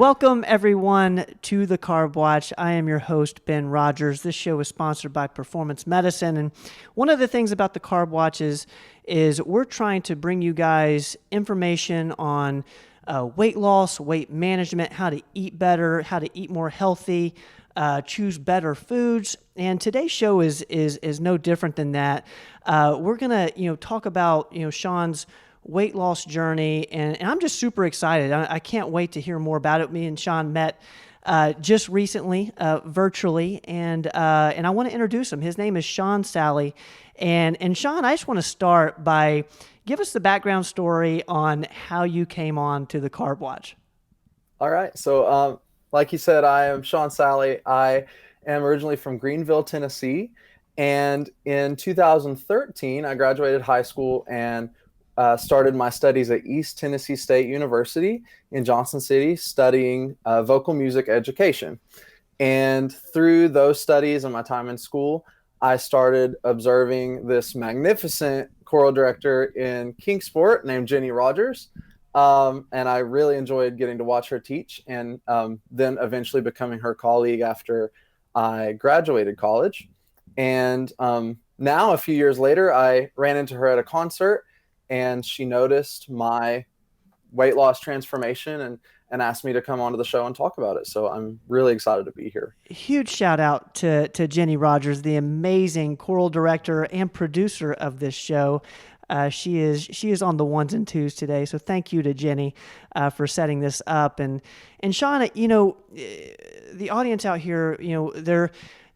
Welcome, everyone, to the CARB WATCH. I am your host, Ben Rogers. This show is sponsored by Performance Medicine. And one of the things about the CARB WATCH is we're trying to bring you guys information on weight loss, weight management, how to eat better, how to eat more healthy, choose better foods. And today's show is no different than that. We're going to talk about Shawn's weight loss journey, and I'm just super excited. I can't wait to hear more about it. Me and Shawn met just recently, virtually, and I want to introduce him. His name is Shawn Salley, and Shawn, I just want to start by give us the background story on how you came on to the CARB WATCH. All right. So, like you said, I am Shawn Salley. I am originally from Greenville, Tennessee, and in 2013, I graduated high school and started my studies at East Tennessee State University in Johnson City, studying vocal music education. And through those studies and my time in school, I started observing this magnificent choral director in Kingsport named Jenny Rogers. And I really enjoyed getting to watch her teach, and then eventually becoming her colleague after I graduated college. And now, a few years later, I ran into her at a concert, and she noticed my weight loss transformation and asked me to come onto the show and talk about it. So I'm really excited to be here. Huge shout out to Jenny Rogers, the amazing choral director and producer of this show. She is on the ones and twos today. So thank you to Jenny for setting this up. And Shawn, the audience out here,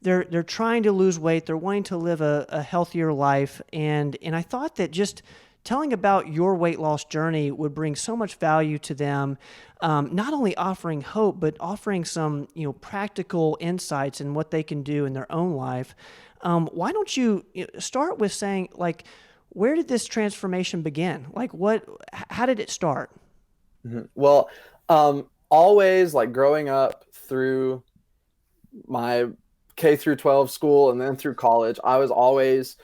they're trying to lose weight. They're wanting to live a healthier life. And I thought that just telling about your weight loss journey would bring so much value to them, not only offering hope, but offering some practical insights in what they can do in their own life. Why don't you start with saying, like, where did this transformation begin? Like, how did it start? Mm-hmm. Well, always, like, growing up through my K through 12 school and then through college, I was always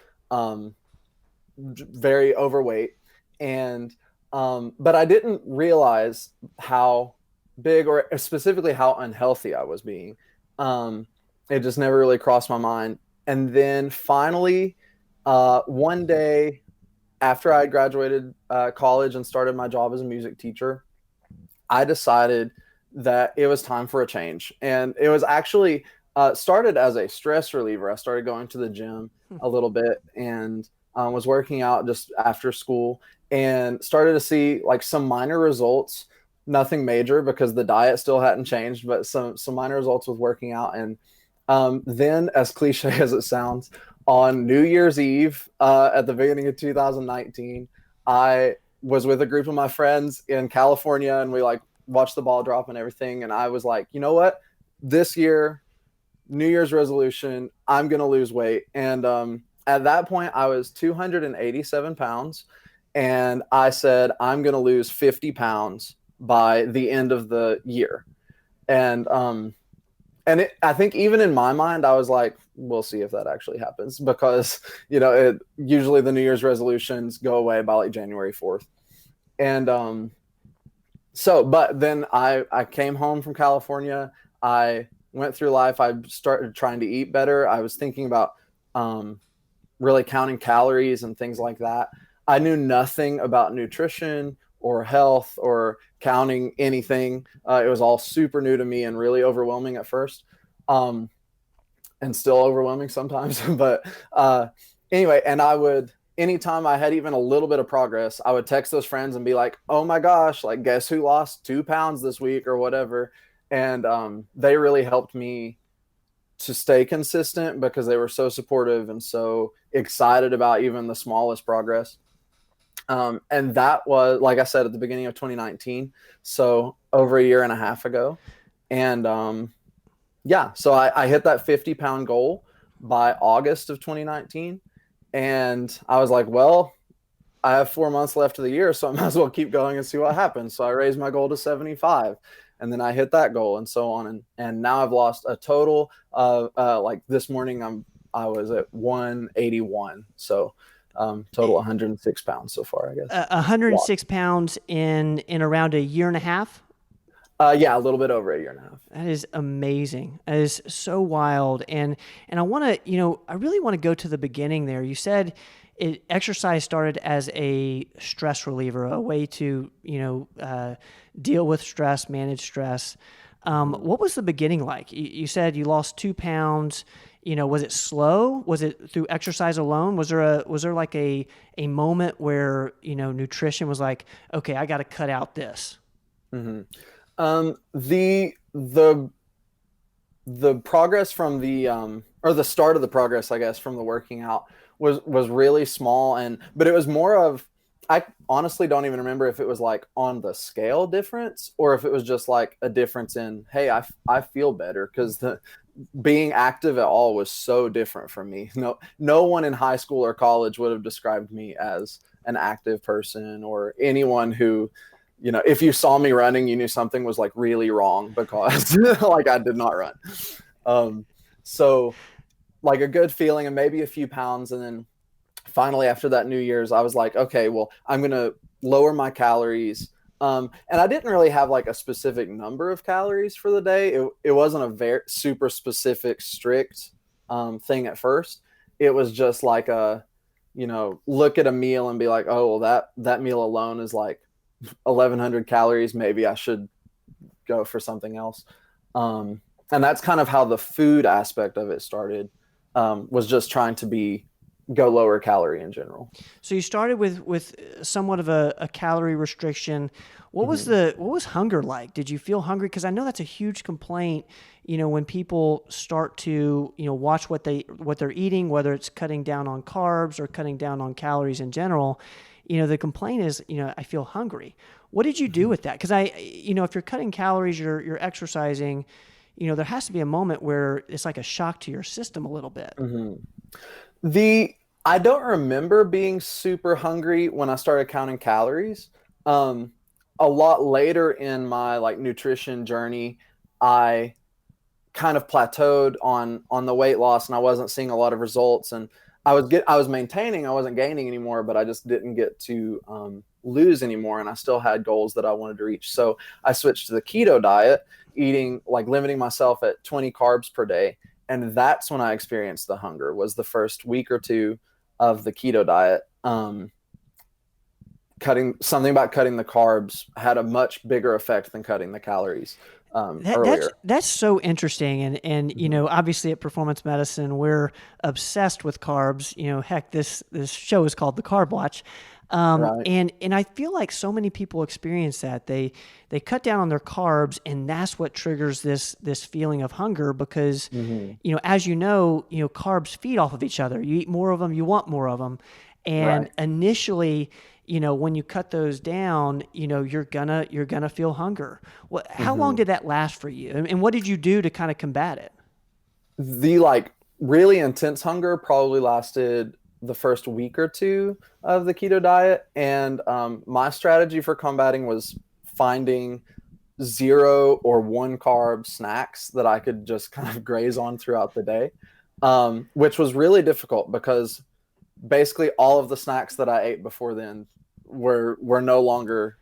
very overweight, and but I didn't realize how big or specifically how unhealthy I was being. It just never really crossed my mind. And then finally, one day after I graduated college and started my job as a music teacher, I decided that it was time for a change. And it was actually started as a stress reliever. I started going to the gym a little bit and was working out just after school, and started to see like some minor results, nothing major because the diet still hadn't changed, but some minor results with working out. And then, as cliche as it sounds, on New Year's Eve at the beginning of 2019, I was with a group of my friends in California, and we like watched the ball drop and everything. And I was like, you know what? This year, New Year's resolution, I'm going to lose weight. And at that point, I was 287 pounds, and I said, I'm going to lose 50 pounds by the end of the year. And I think even in my mind, I was like, we'll see if that actually happens, because, usually the New Year's resolutions go away by like January 4th. And but then I came home from California. I went through life. I started trying to eat better. I was thinking about really counting calories and things like that. I knew nothing about nutrition or health or counting anything. It was all super new to me and really overwhelming at first, and still overwhelming sometimes. But anyway, and anytime I had even a little bit of progress, I would text those friends and be like, oh my gosh, like, guess who lost 2 pounds this week or whatever. And they really helped me to stay consistent because they were so supportive and so excited about even the smallest progress. And that was, like I said, at the beginning of 2019, so over a year and a half ago. And so I hit that 50-pound goal by August of 2019. And I was like, well, I have 4 months left of the year, so I might as well keep going and see what happens. So I raised my goal to 75. And then I hit that goal, and so on. And now I've lost a total of like this morning I was at 181. So total 106 pounds so far, I guess. 106 pounds in around a year and a half. Yeah, a little bit over a year and a half. That is amazing. That is so wild. And I want to, I really want to go to the beginning there. You said exercise started as a stress reliever, a way to, deal with stress, manage stress. Mhm. What was the beginning like? You said you lost 2 pounds. Was it slow? Was it through exercise alone? Was there like a moment where, nutrition was like, okay, I got to cut out this? hmm the progress from the or the start of the progress, I guess, from the working out was really small, but it was more of, I honestly don't even remember if it was like on the scale difference or if it was just like a difference in, hey, I feel better, because the being active at all was so different from me. No one in high school or college would have described me as an active person, or anyone who, if you saw me running, you knew something was like really wrong, because like I did not run. Um, so like a good feeling and maybe a few pounds. And then finally after that New Year's, I was like, okay, well, I'm going to lower my calories. And I didn't really have like a specific number of calories for the day. It wasn't a very super specific, strict thing at first. It was just like look at a meal and be like, oh, well, that meal alone is like 1,100 calories. Maybe I should go for something else. And that's kind of how the food aspect of it started, was just trying to go lower calorie in general. So you started with somewhat of a calorie restriction. Mm-hmm. What was hunger like? Did you feel hungry? Because I know that's a huge complaint. When people start to watch what they're eating, whether it's cutting down on carbs or cutting down on calories in general. The complaint is I feel hungry. What did you do with that? Because if you're cutting calories, you're exercising. There has to be a moment where it's like a shock to your system a little bit. Mm-hmm. The I don't remember being super hungry when I started counting calories. Um, a lot later in my like nutrition journey, I kind of plateaued on the weight loss, and I wasn't seeing a lot of results. And I was maintaining, I wasn't gaining anymore, but I just didn't get to lose anymore. And I still had goals that I wanted to reach. So I switched to the keto diet, eating like limiting myself at 20 carbs per day. And that's when I experienced the hunger, was the first week or two of the keto diet. Cutting the carbs had a much bigger effect than cutting the calories earlier. That's so interesting, and Mm-hmm. obviously at Performance Medicine we're obsessed with carbs. Heck, this show is called the Carb Watch, Right. and I feel like so many people experience that they cut down on their carbs, and that's what triggers this feeling of hunger because Mm-hmm. as carbs feed off of each other. You eat more of them, you want more of them, and Right. initially, when you cut those down, you're gonna feel hunger. How long Mm-hmm. did that last for you? And what did you do to kind of combat it? The like really intense hunger probably lasted the first week or two of the keto diet. And my strategy for combating was finding 0 or 1 carb snacks that I could just kind of graze on throughout the day, which was really difficult because basically all of the snacks that I ate before then were no longer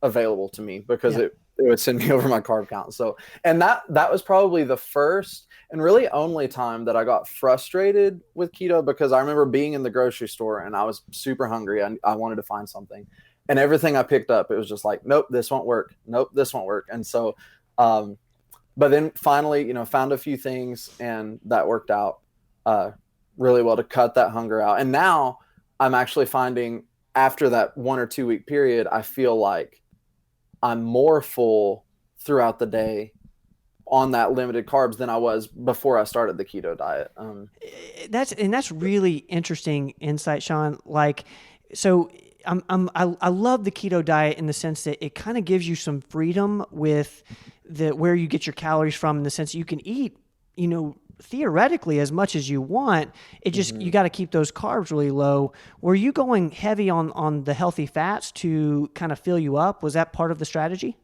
available to me, because Yeah. it would send me over my carb count. So, and that was probably the first and really only time that I got frustrated with keto, because I remember being in the grocery store and I was super hungry and I wanted to find something, and everything I picked up, it was just like, nope, this won't work. Nope, this won't work. And so, um, but then finally, found a few things, and that worked out uh, really well to cut that hunger out. And now I'm actually finding, after that 1 or 2 week period, I feel like I'm more full throughout the day on that limited carbs than I was before I started the keto diet. That's really interesting insight, Shawn. Like, so I love the keto diet in the sense that it kind of gives you some freedom with the where you get your calories from, in the sense that you can eat, theoretically as much as you want. It just, Mm-hmm. you got to keep those carbs really low. Were you going heavy on the healthy fats to kind of fill you up? Was that part of the strategy?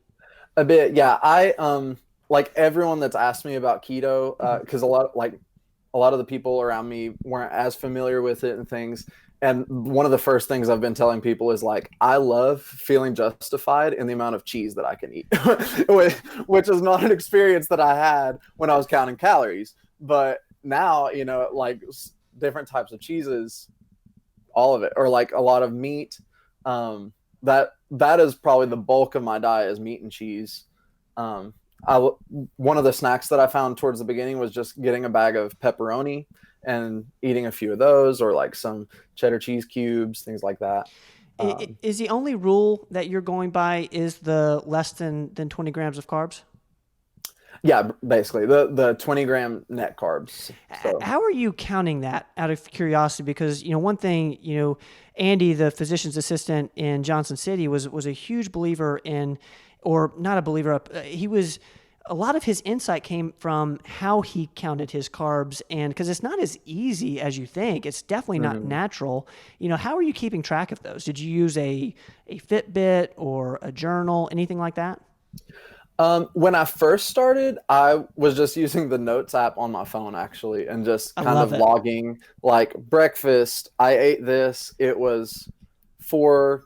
A bit, yeah. I like everyone that's asked me about keto, Mhm. because a lot of the people around me weren't as familiar with it and things. And one of the first things I've been telling people is like, I love feeling justified in the amount of cheese that I can eat, which is not an experience that I had when I was counting calories. But now, like different types of cheeses, all of it, or like a lot of meat. That is probably the bulk of my diet is meat and cheese. One of the snacks that I found towards the beginning was just getting a bag of pepperoni and eating a few of those, or like some cheddar cheese cubes, things like that. Is the only rule that you're going by is the less than 20 grams of carbs? Yeah, basically the 20-gram net carbs. So. How are you counting that, out of curiosity? Because, one thing, Andy, the physician's assistant in Johnson City, was a huge believer in, or not a believer, a lot of his insight came from how he counted his carbs, and because it's not as easy as you think. It's definitely not natural. How are you keeping track of those? Did you use a Fitbit or a journal, anything like that? When I first started, I was just using the Notes app on my phone, actually, and just kind of logging, like, breakfast, I ate this, it was 4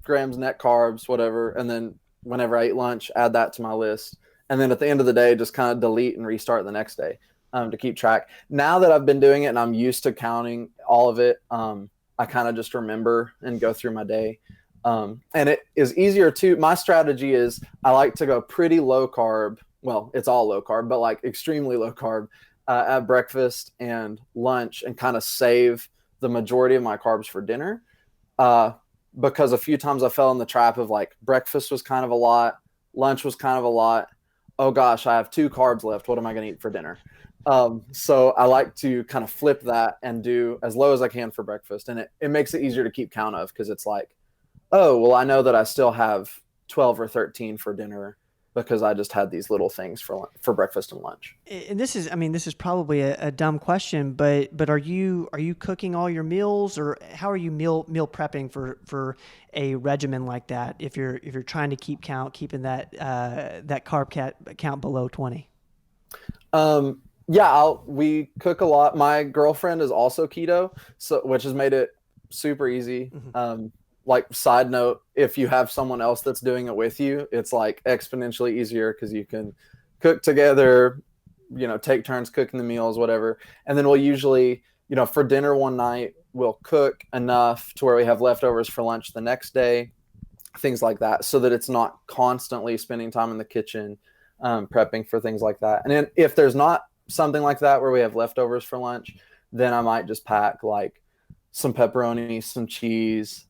grams net carbs, whatever, and then whenever I ate lunch, add that to my list. And then at the end of the day, just kind of delete and restart the next day to keep track. Now that I've been doing it and I'm used to counting all of it, I kind of just remember and go through my day. And it is easier too. My strategy is I like to go pretty low carb. Well, it's all low carb, but like extremely low carb at breakfast and lunch, and kind of save the majority of my carbs for dinner. Because a few times I fell in the trap of like breakfast was kind of a lot, lunch was kind of a lot. Oh gosh, I have 2 carbs left. What am I going to eat for dinner? So I like to kind of flip that and do as low as I can for breakfast. And it makes it easier to keep count of, because it's like, oh, well, I know that I still have 12 or 13 for dinner because I just had these little things for breakfast and lunch. And this is probably a dumb question, but are you cooking all your meals, or how are you meal prepping for a regimen like that? If you're trying to keeping that carb count below 20. Yeah, we cook a lot. My girlfriend is also keto, which has made it super easy. Mm-hmm. Like, side note, if you have someone else that's doing it with you, it's like exponentially easier, because you can cook together, take turns cooking the meals, whatever. And then we'll usually, for dinner one night, we'll cook enough to where we have leftovers for lunch the next day, things like that, so that it's not constantly spending time in the kitchen prepping for things like that. And then if there's not something like that where we have leftovers for lunch, then I might just pack like some pepperoni, some cheese,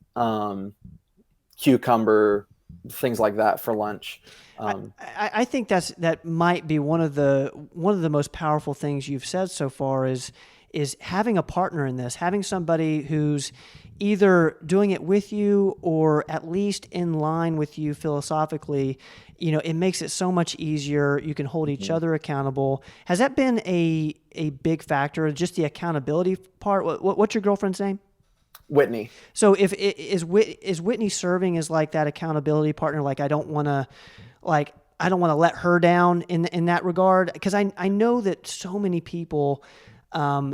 cucumber, things like that for lunch. I think that might be one of the most powerful things you've said so far is having a partner in this, having somebody who's either doing it with you or at least in line with you philosophically. It makes it so much easier. You can hold each other accountable. Has that been a big factor, just the accountability part? What's your girlfriend's name? Whitney. So is Whitney serving as like that accountability partner? Like, I don't want to let her down in that regard, because I know that so many people, there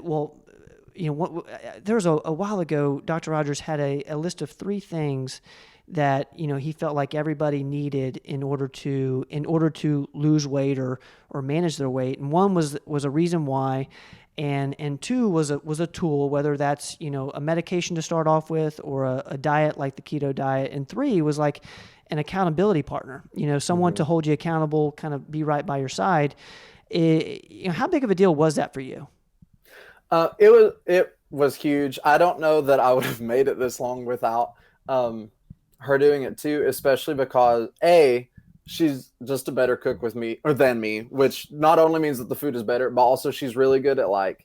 was a while ago, Dr. Rogers had a list of 3 things that he felt like everybody needed in order to lose weight or manage their weight, and one was a reason why. And 2 was a tool, whether that's a medication to start off with, or a diet like the keto diet. And 3 was like an accountability partner, someone to hold you accountable, kind of be right by your side. How big of a deal was that for you? It was huge. I don't know that I would have made it this long without her doing it too, especially because she's just a better cook than me, which not only means that the food is better, but also she's really good at like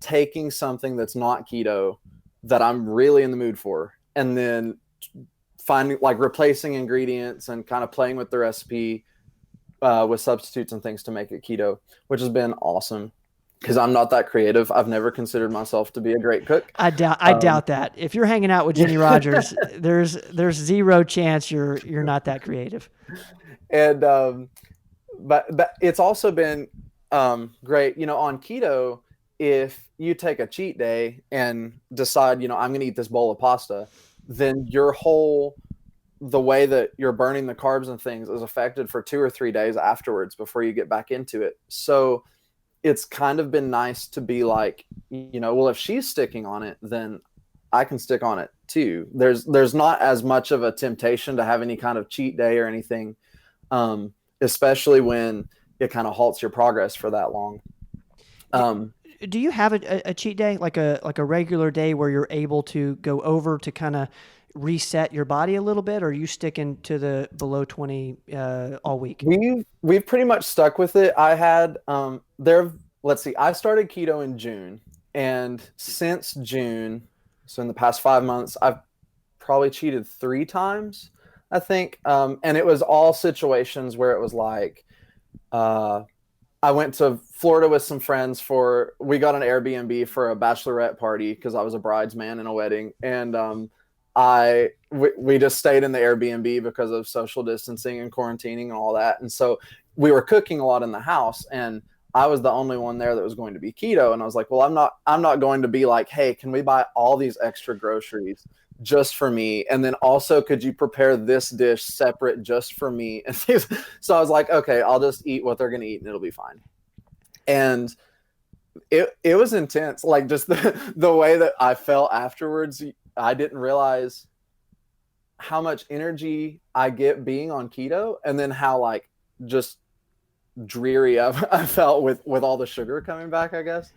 taking something that's not keto that I'm really in the mood for, and then finding, like, replacing ingredients and kind of playing with the recipe with substitutes and things to make it keto, which has been awesome. Because I'm not that creative. I've never considered myself to be a great cook. I doubt that. If you're hanging out with Jenny Rogers, there's zero chance you're not that creative. And but it's also been great. On keto, if you take a cheat day and decide, I'm going to eat this bowl of pasta, then the way that you're burning the carbs and things is affected for 2 or 3 days afterwards before you get back into it. So it's kind of been nice to be like, well, if she's sticking on it, then I can stick on it too. There's not as much of a temptation to have any kind of cheat day or anything, especially when it kind of halts your progress for that long. Do you have a cheat day, like a regular day where you're able to go over to kind of reset your body a little bit, or are you sticking to the below 20 all week? We've pretty much stuck with it. I had let's see, I started keto in June, and since June, so in the past 5 months, I've probably cheated 3 times, I think. And it was all situations where it was like, I went to Florida with some friends we got an Airbnb for a bachelorette party because I was a bridesman in a wedding. And we just stayed in the Airbnb because of social distancing and quarantining and all that. And so we were cooking a lot in the house, and I was the only one there that was going to be keto. And I was like, well, I'm not going to be like, hey, can we buy all these extra groceries just for me? And then also, could you prepare this dish separate just for me? And so I was like, okay, I'll just eat what they're going to eat and it'll be fine. And it was intense. Like, just the way that I felt afterwards, I didn't realize how much energy I get being on keto, and then how like just dreary I felt with all the sugar coming back, I guess.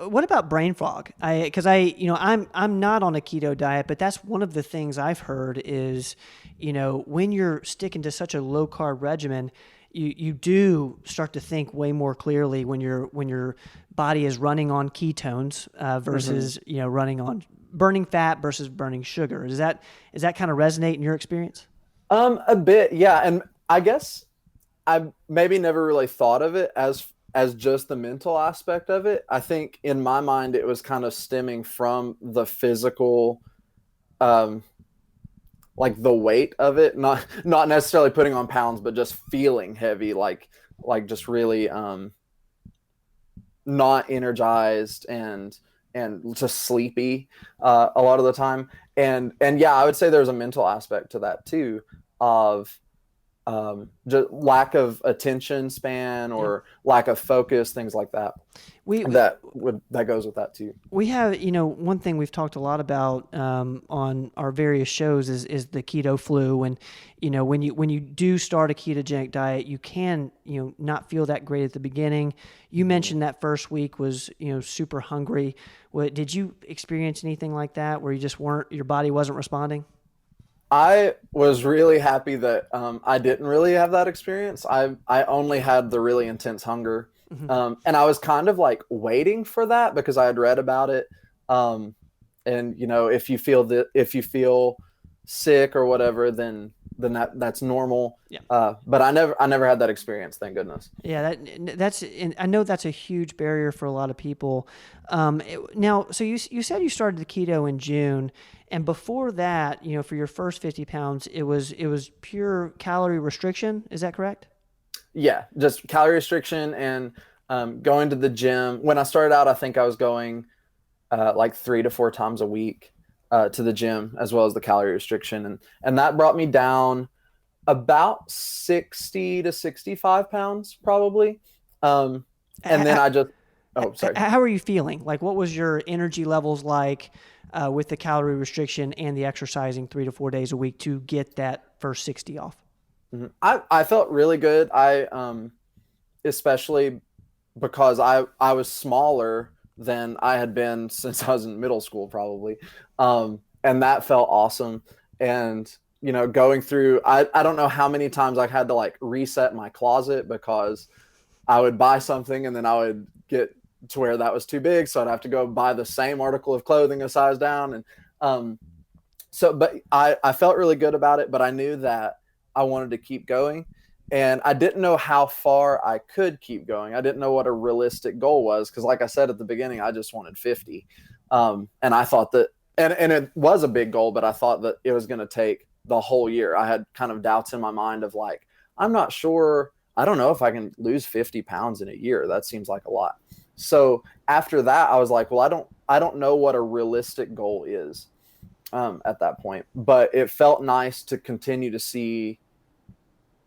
What about brain fog? I'm not on a keto diet, but that's one of the things I've heard is, when you're sticking to such a low carb regimen, you do start to think way more clearly when your body is running on ketones versus running on burning fat versus burning sugar. Does that kind of resonate in your experience? A bit, yeah. And I guess I maybe never really thought of it as just the mental aspect of it. I think in my mind it was kind of stemming from the physical, like the weight of it, not necessarily putting on pounds, but just feeling heavy, like just really not energized and just sleepy a lot of the time. And yeah, I would say there's a mental aspect to that too, of just lack of attention span or lack of focus, things like that. That goes with that too. We have, one thing we've talked a lot about on our various shows is the keto flu. And, when you do start a ketogenic diet, you can, not feel that great at the beginning. You mentioned that first week was, super hungry. Did you experience anything like that where your body wasn't responding? I was really happy that I didn't really have that experience. I only had the really intense hunger. Mm-hmm. And I was kind of like waiting for that because I had read about it. And if you feel sick or whatever, then that's normal. Yeah. But I never had that experience, thank goodness. Yeah, I know that's a huge barrier for a lot of people. Now, so you said you started the keto in June, and before that, for your first 50 pounds, it was pure calorie restriction. Is that correct? Yeah, just calorie restriction and going to the gym. When I started out, I think I was going like 3 to 4 times a week to the gym, as well as the calorie restriction. And that brought me down about 60 to 65 pounds probably. And then sorry. How are you feeling? Like, what was your energy levels like with the calorie restriction and the exercising 3 to 4 days a week to get that first 60 off? Mm-hmm. I felt really good. Especially because I was smaller than I had been since I was in middle school, probably. And that felt awesome. And, going through, I don't know how many times I had to like reset my closet because I would buy something and then I would get to where that was too big. So I'd have to go buy the same article of clothing a size down. And but I felt really good about it, but I knew that I wanted to keep going. And I didn't know how far I could keep going. I didn't know what a realistic goal was because, like I said at the beginning, I just wanted 50. And I thought that, and it was a big goal, but I thought that it was going to take the whole year. I had kind of doubts in my mind of like, I'm not sure. I don't know if I can lose 50 pounds in a year. That seems like a lot. So after that, I was like, well, I don't know what a realistic goal is at that point, but it felt nice to continue to see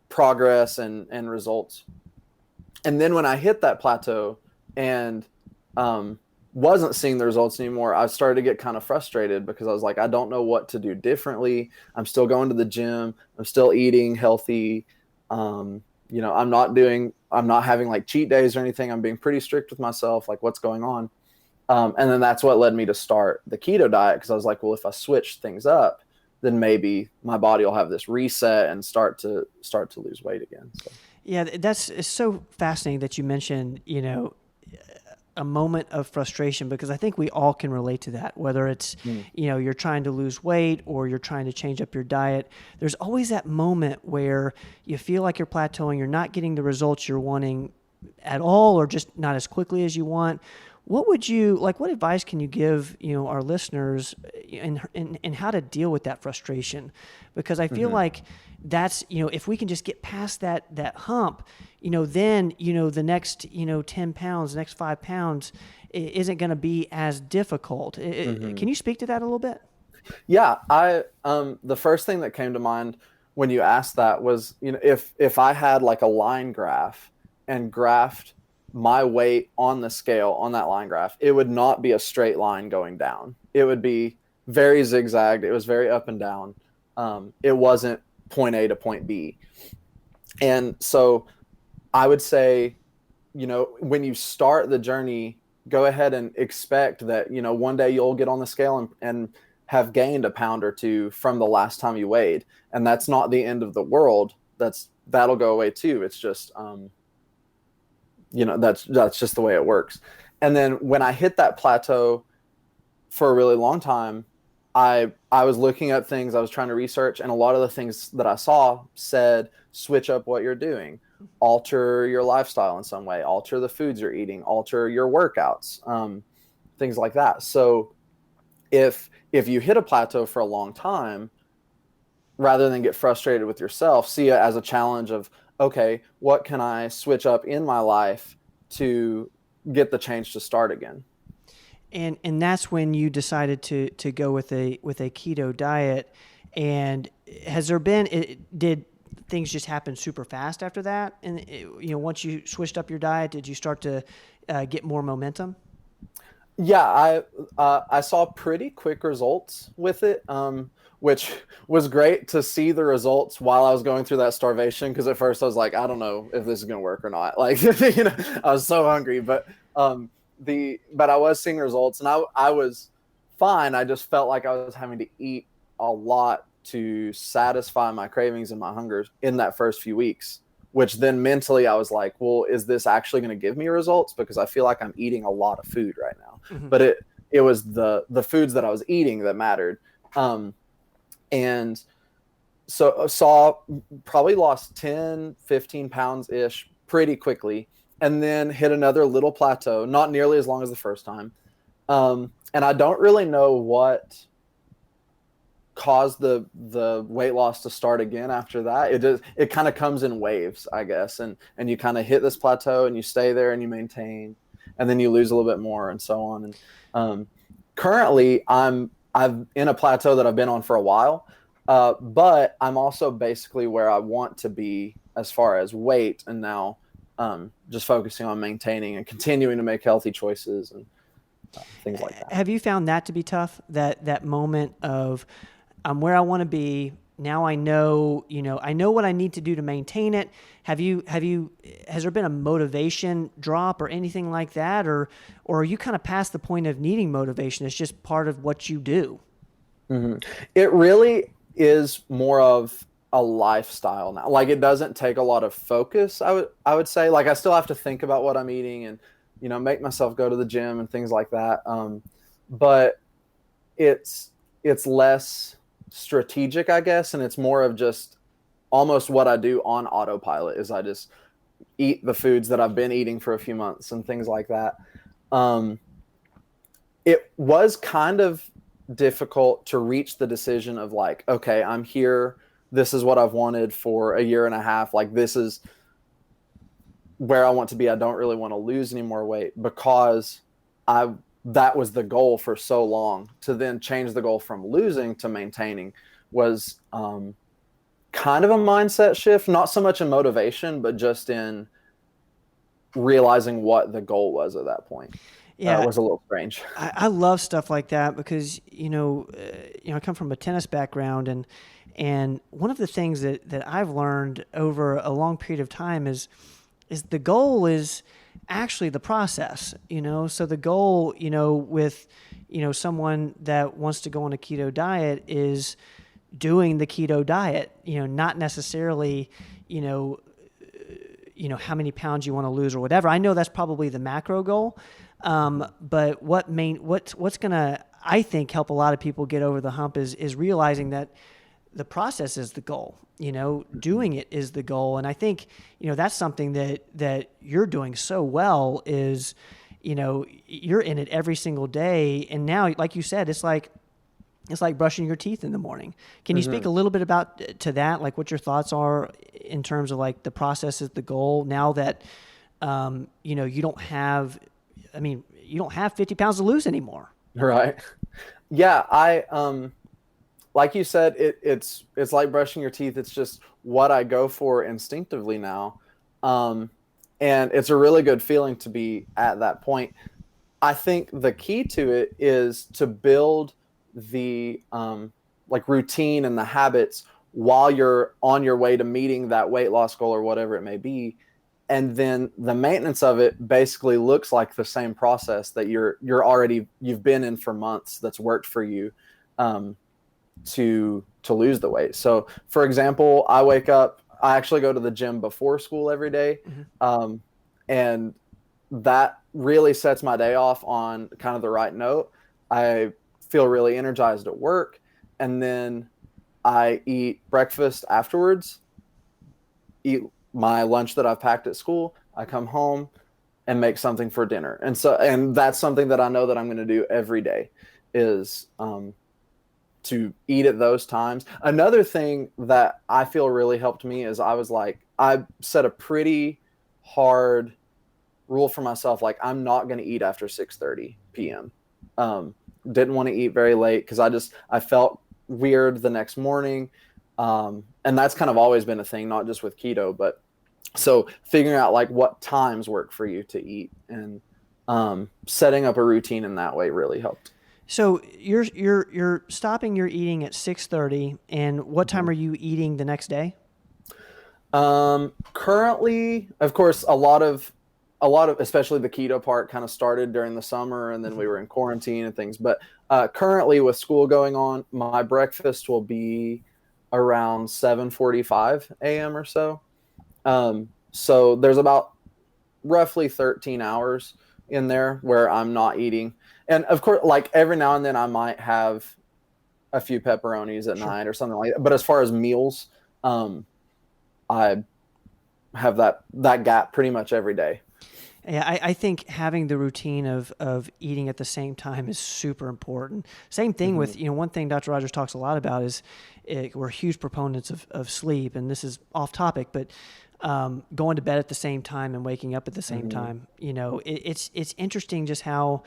progress and results. And then when I hit that plateau and wasn't seeing the results anymore, I started to get kind of frustrated because I was like, I don't know what to do differently. I'm still going to the gym. I'm still eating healthy. You know, I'm not having like cheat days or anything. I'm being pretty strict with myself. Like, what's going on? And then that's what led me to start the keto diet, because I was like, well, if I switch things up, then maybe my body will have this reset and start to lose weight again. So. Yeah, it's so fascinating that you mentioned, a moment of frustration, because I think we all can relate to that, whether it's, you're trying to lose weight or you're trying to change up your diet. There's always that moment where you feel like you're plateauing, you're not getting the results you're wanting at all, or just not as quickly as you want. What advice can you give, our listeners in how to deal with that frustration? Because I feel like that's, if we can just get past that hump, then, the next, 10 pounds, the next 5 pounds isn't going to be as difficult. Can you speak to that a little bit? Yeah. The first thing that came to mind when you asked that was, if I had like a line graph and graphed my weight on the scale on that line graph, it would not be a straight line going down. It would be very zigzagged. It was very up and down. It wasn't point A to point B. And so I would say, when you start the journey, go ahead and expect that, one day you'll get on the scale and have gained a pound or two from the last time you weighed. And that's not the end of the world. That'll go away too. It's just, that's just the way it works. And then when I hit that plateau for a really long time, I was looking at things, I was trying to research, and a lot of the things that I saw said, switch up what you're doing, alter your lifestyle in some way, alter the foods you're eating, alter your workouts, things like that. So if you hit a plateau for a long time, rather than get frustrated with yourself, see it as a challenge of, okay, what can I switch up in my life to get the change to start again? And that's when you decided to go with a keto diet. And has there been, did things just happen super fast after that? And once you switched up your diet, did you start to get more momentum? Yeah, I saw pretty quick results with it, which was great to see the results while I was going through that starvation. Because at first I was like, I don't know if this is gonna work or not. Like, I was so hungry, but I was seeing results, and I was fine. I just felt like I was having to eat a lot to satisfy my cravings and my hungers in that first few weeks. Which then mentally I was like, well, is this actually going to give me results? Because I feel like I'm eating a lot of food right now. But it was the foods that I was eating that mattered. And so probably lost 10, 15 pounds ish pretty quickly, and then hit another little plateau, not nearly as long as the first time. And I don't really know what caused the weight loss to start again after that. It kind of comes in waves, I guess, and you kind of hit this plateau and you stay there and you maintain, and then you lose a little bit more and so on. And currently I've in a plateau that I've been on for a while, but I'm also basically where I want to be as far as weight, and now just focusing on maintaining and continuing to make healthy choices and things like that. Have you found that to be tough, that moment of, I'm where I want to be now? I know what I need to do to maintain it. Has there been a motivation drop or anything like that, or are you kind of past the point of needing motivation? It's just part of what you do. It really is more of a lifestyle now. Like, it doesn't take a lot of focus. I would say, like, I still have to think about what I'm eating and, make myself go to the gym and things like that. But it's less strategic, I guess. And it's more of just almost what I do on autopilot is I just eat the foods that I've been eating for a few months and things like that. It was kind of difficult to reach the decision of like, okay, I'm here. This is what I've wanted for a year and a half. Like, this is where I want to be. I don't really want to lose any more weight because that was the goal for so long. To then change the goal from losing to maintaining was kind of a mindset shift, not so much in motivation, but just in realizing what the goal was at that point. Yeah, Was a little strange. I love stuff like that because I come from a tennis background, and one of the things that I've learned over a long period of time is the goal is actually the process. So the goal, with someone that wants to go on a keto diet is doing the keto diet. Not necessarily how many pounds you want to lose or whatever. I know that's probably the macro goal. But what's going to, I think, help a lot of people get over the hump is realizing that the process is the goal, doing it is the goal. And I think, that's something that you're doing so well is, you're in it every single day. And now, like you said, it's like brushing your teeth in the morning. Can you speak a little bit to that? Like what your thoughts are in terms of like the process is the goal now that, you don't have 50 pounds to lose anymore. Right. Yeah. Like you said, it's like brushing your teeth. It's just what I go for instinctively now. And it's a really good feeling to be at that point. I think the key to it is to build the like routine and the habits while you're on your way to meeting that weight loss goal or whatever it may be. And then the maintenance of it basically looks like the same process that you've been in for months that's worked for you to lose the weight. So for example, I actually go to the gym before school every day. And that really sets my day off on kind of the right note. I feel really energized at work. And then I eat breakfast afterwards, eat my lunch that I've packed at school. I come home and make something for dinner. And that's something that I know that I'm going to do every day is to eat at those times. Another thing that I feel really helped me is I set a pretty hard rule for myself. Like I'm not going to eat after 6:30 p.m. Didn't want to eat very late because I felt weird the next morning. And that's kind of always been a thing, not just with keto, but so figuring out like what times work for you to eat and setting up a routine in that way really helped. So you're stopping your eating at 6:30, and what time are you eating the next day? Currently, of course, a lot of especially the keto part kind of started during the summer, and then we were in quarantine and things. But currently, with school going on, my breakfast will be around 7:45 a.m. or so. So there's about roughly 13 hours in there where I'm not eating. And of course, like every now and then I might have a few pepperonis at night or something like that. But as far as meals, I have that gap pretty much every day. Yeah, I think having the routine of eating at the same time is super important. Same thing with, one thing Dr. Rogers talks a lot about is we're huge proponents of sleep, and this is off topic, but going to bed at the same time and waking up at the same time. It's interesting just how,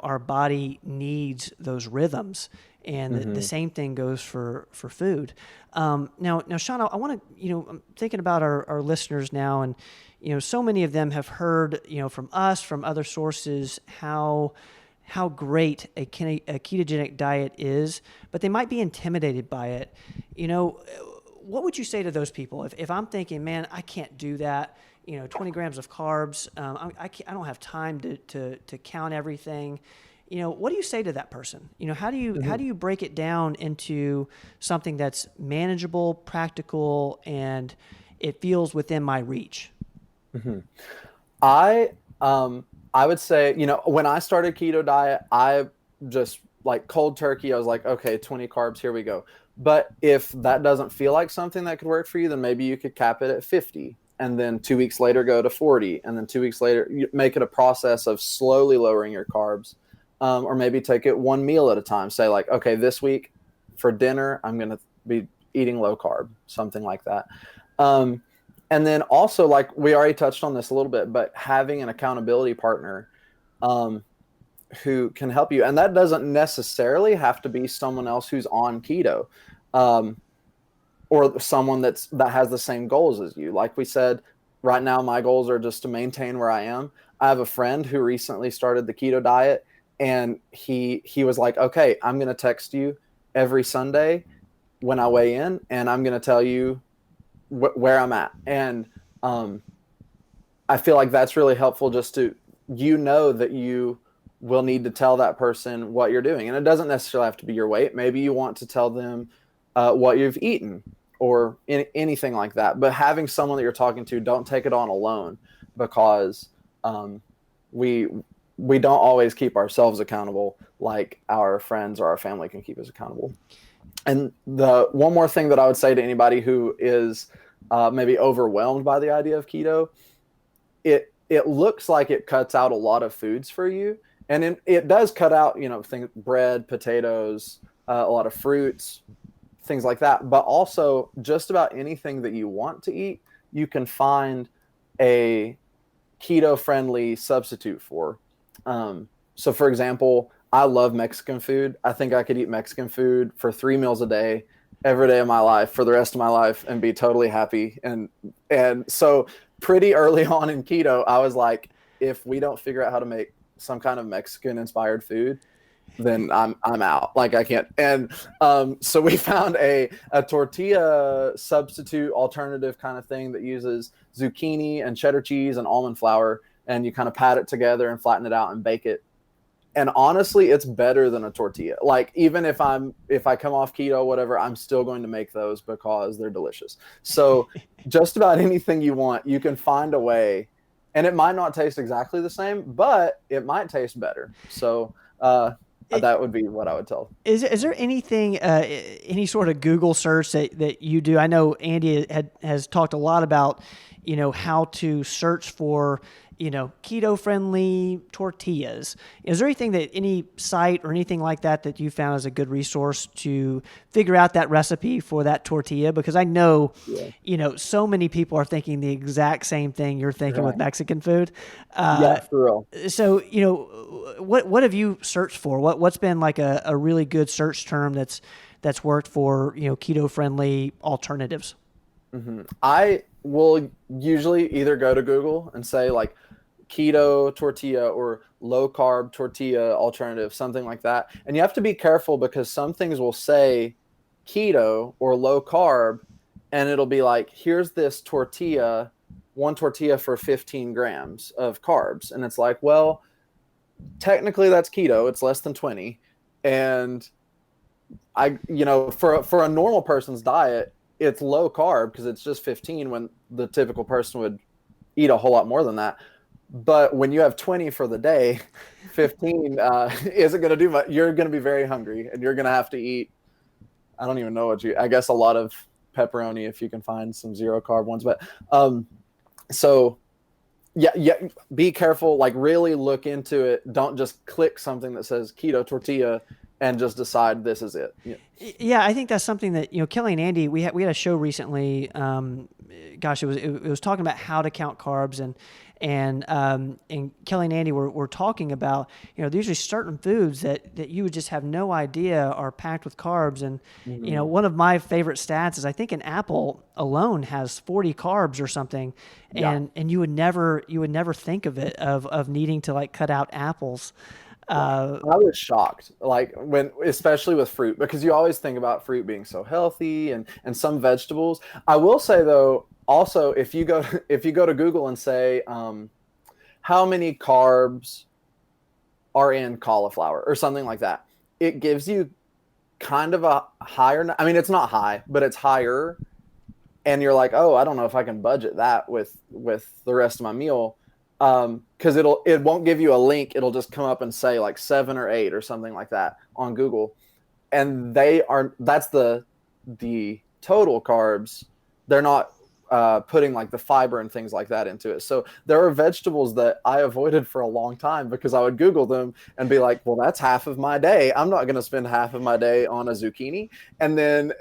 our body needs those rhythms. And the same thing goes for food. Now, Shawn, I want to, I'm thinking about our listeners now, and, so many of them have heard, from us, from other sources, how great a ketogenic diet is, but they might be intimidated by it. What would you say to those people? If I'm thinking, man, I can't do that, 20 grams of carbs, I don't have time to count everything. What do you say to that person? How do you break it down into something that's manageable, practical, and it feels within my reach? I would say, when I started keto diet, I just like cold turkey. I was like, okay, 20 carbs, here we go. But if that doesn't feel like something that could work for you, then maybe you could cap it at 50. And then 2 weeks later, go to 40. And then 2 weeks later, you make it a process of slowly lowering your carbs. Or maybe take it one meal at a time. Say like, okay, this week for dinner, I'm going to be eating low carb, something like that. And then also, like we already touched on this a little bit, but having an accountability partner who can help you. And that doesn't necessarily have to be someone else who's on keto, or someone that has the same goals as you. Like we said, right now, my goals are just to maintain where I am. I have a friend who recently started the keto diet, and he was like, okay, I'm going to text you every Sunday when I weigh in, and I'm going to tell you where I'm at. And I feel like that's really helpful, just to, that you will need to tell that person what you're doing. And it doesn't necessarily have to be your weight. Maybe you want to tell them what you've eaten or anything like that. But having someone that you're talking to, don't take it on alone, because we don't always keep ourselves accountable like our friends or our family can keep us accountable. And the one more thing that I would say to anybody who is maybe overwhelmed by the idea of keto, it looks like it cuts out a lot of foods for you. And it does cut out, things, bread, potatoes, a lot of fruits, things like that. But also, just about anything that you want to eat, you can find a keto-friendly substitute for. So, for example, I love Mexican food. I think I could eat Mexican food for 3 meals a day, every day of my life, for the rest of my life, and be totally happy. And so pretty early on in keto, I was like, if we don't figure out how to make some kind of Mexican inspired food, then I'm out. Like, I can't. And so we found a tortilla substitute alternative kind of thing that uses zucchini and cheddar cheese and almond flour, and you kind of pat it together and flatten it out and bake it. And honestly, it's better than a tortilla. Like, even if I come off keto, whatever, I'm still going to make those because they're delicious. So just about anything you want, you can find a way, and it might not taste exactly the same, but it might taste better. So that would be what I would tell. Is there anything, any sort of Google search that you do? I know Andy has talked a lot about, how to search for, keto-friendly tortillas. Is there anything any site or anything like that you found as a good resource to figure out that recipe for that tortilla? Because I know, so many people are thinking the exact same thing you're thinking with Mexican food. Yeah, for real. So, what have you searched for? What's been like a really good search term that's worked for, keto-friendly alternatives? Mm-hmm. I will usually either go to Google and say like keto tortilla or low carb tortilla alternative, something like that. And you have to be careful, because some things will say keto or low carb, and it'll be like, here's this tortilla, one tortilla for 15 grams of carbs. And it's like, well, technically that's keto. It's less than 20. And for a normal person's diet, it's low carb because it's just 15, when the typical person would eat a whole lot more than that. But when you have 20 for the day, 15 isn't going to do much. You're going to be very hungry, and you're going to have to eat, I don't even know I guess a lot of pepperoni if you can find some zero carb ones. But so yeah, be careful, like really look into it. Don't just click something that says keto tortilla and just decide this is it. Yeah, I think that's something that, Kelly and Andy, we had a show recently. It was talking about how to count carbs, and Kelly and Andy were talking about, these are certain foods that you would just have no idea are packed with carbs. And, one of my favorite stats is I think an apple alone has 40 carbs or something. And you would never think of it, of needing to like cut out apples. I was shocked, like especially with fruit, because you always think about fruit being so healthy and some vegetables. I will say though, also, if you go to Google and say, how many carbs are in cauliflower or something like that, it gives you kind of a higher, I mean, it's not high, but it's higher. And you're like, oh, I don't know if I can budget that with the rest of my meal. Because it won't give you a link. It'll just come up and say like 7 or 8 or something like that on Google. And that's the total carbs. They're not putting like the fiber and things like that into it. So there are vegetables that I avoided for a long time because I would Google them and be like, well, that's half of my day. I'm not going to spend half of my day on a zucchini. And then,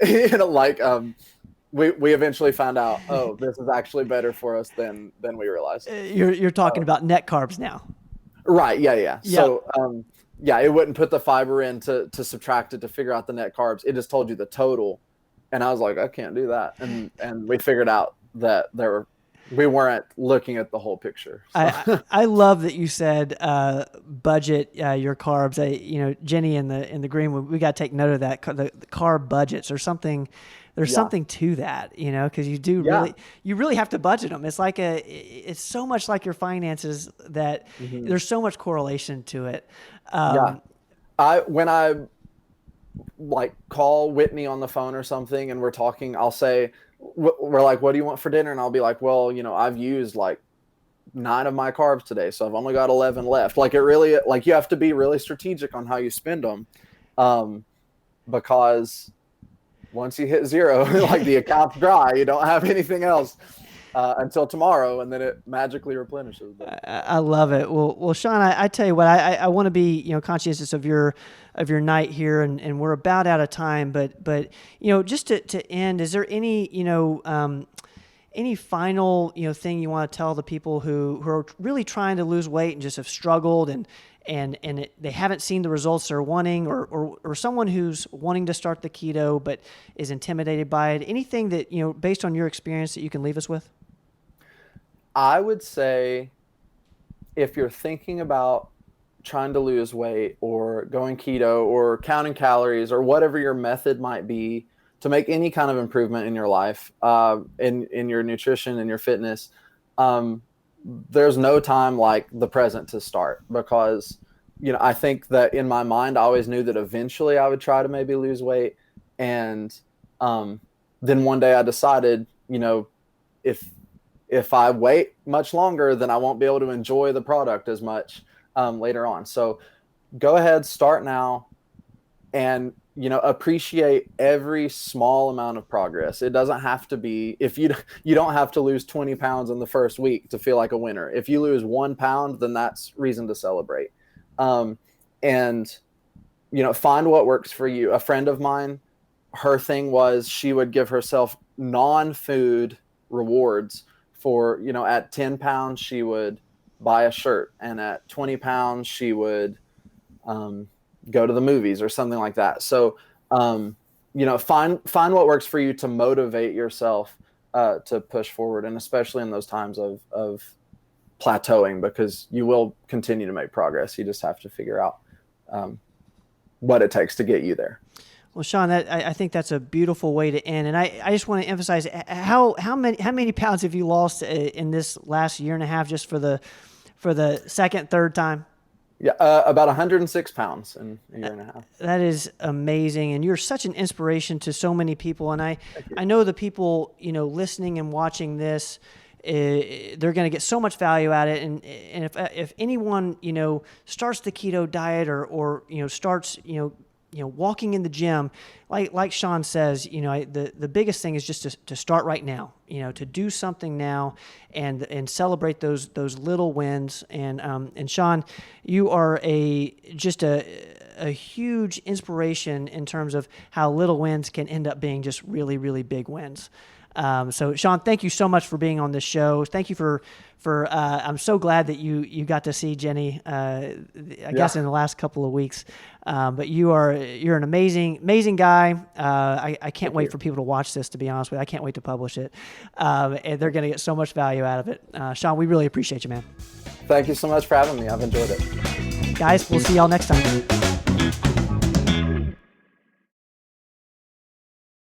we eventually found out, oh, this is actually better for us than we realized. You're talking about net carbs now. Right. Yeah. Yeah. Yep. So, yeah, it wouldn't put the fiber in to subtract it to figure out the net carbs. It just told you the total. And I was like, I can't do that. And we figured out that we weren't looking at the whole picture. So. I love that you said budget your carbs. Jenny in the green, we got to take note of that. The carb budgets or something. There's something to that, because you really have to budget them. It's it's so much like your finances that there's so much correlation to it. When I like call Whitney on the phone or something and we're talking, I'll say, we're like, what do you want for dinner? And I'll be like, well, I've used like 9 of my carbs today, so I've only got 11 left. Like you have to be really strategic on how you spend them. Because once you hit 0, like the account's dry, you don't have anything else until tomorrow, and then it magically replenishes. I love it. Well, Shawn, I tell you what, I want to be conscientious of your night here, and we're about out of time. But just to end, is there any any final thing you want to tell the people who are really trying to lose weight and just have struggled and they haven't seen the results they're wanting, or someone who's wanting to start the keto but is intimidated by it? Anything that based on your experience that you can leave us with? I would say if you're thinking about trying to lose weight or going keto or counting calories or whatever your method might be to make any kind of improvement in your life, in your nutrition and your fitness, there's no time like the present to start, because I think that in my mind I always knew that eventually I would try to maybe lose weight, and then one day I decided if I wait much longer, then I won't be able to enjoy the product as much later on. So go ahead, start now, and appreciate every small amount of progress. It doesn't have to be, if you don't have to lose 20 pounds in the first week to feel like a winner. If you lose 1 pound, then that's reason to celebrate. And find what works for you. A friend of mine, her thing was she would give herself non-food rewards for, at 10 pounds, she would buy a shirt, and at 20 pounds, she would, go to the movies or something like that. So, find what works for you to motivate yourself to push forward, and especially in those times of plateauing, because you will continue to make progress. You just have to figure out what it takes to get you there. Well, Shawn, I think that's a beautiful way to end, and I just want to emphasize how many pounds have you lost in this last year and a half, just for the second, third time? Yeah, about 106 pounds in a year and a half. That is amazing, and you're such an inspiration to so many people. And I know the people listening and watching this, they're going to get so much value out of it. And if anyone starts the keto diet or starts walking in the gym, like Shawn says, the biggest thing is just to start right now, to do something now and celebrate those little wins. And Shawn, you are just a huge inspiration in terms of how little wins can end up being just really, really big wins. So Shawn, thank you so much for being on this show. Thank you for I'm so glad that you got to see Jenny, I guess in the last couple of weeks. But you're an amazing guy. I can't wait for people to watch this, to be honest with you. I can't wait to publish it. And they're going to get so much value out of it. Shawn, we really appreciate you, man. Thank you so much for having me. I've enjoyed it. Guys, we'll see y'all next time.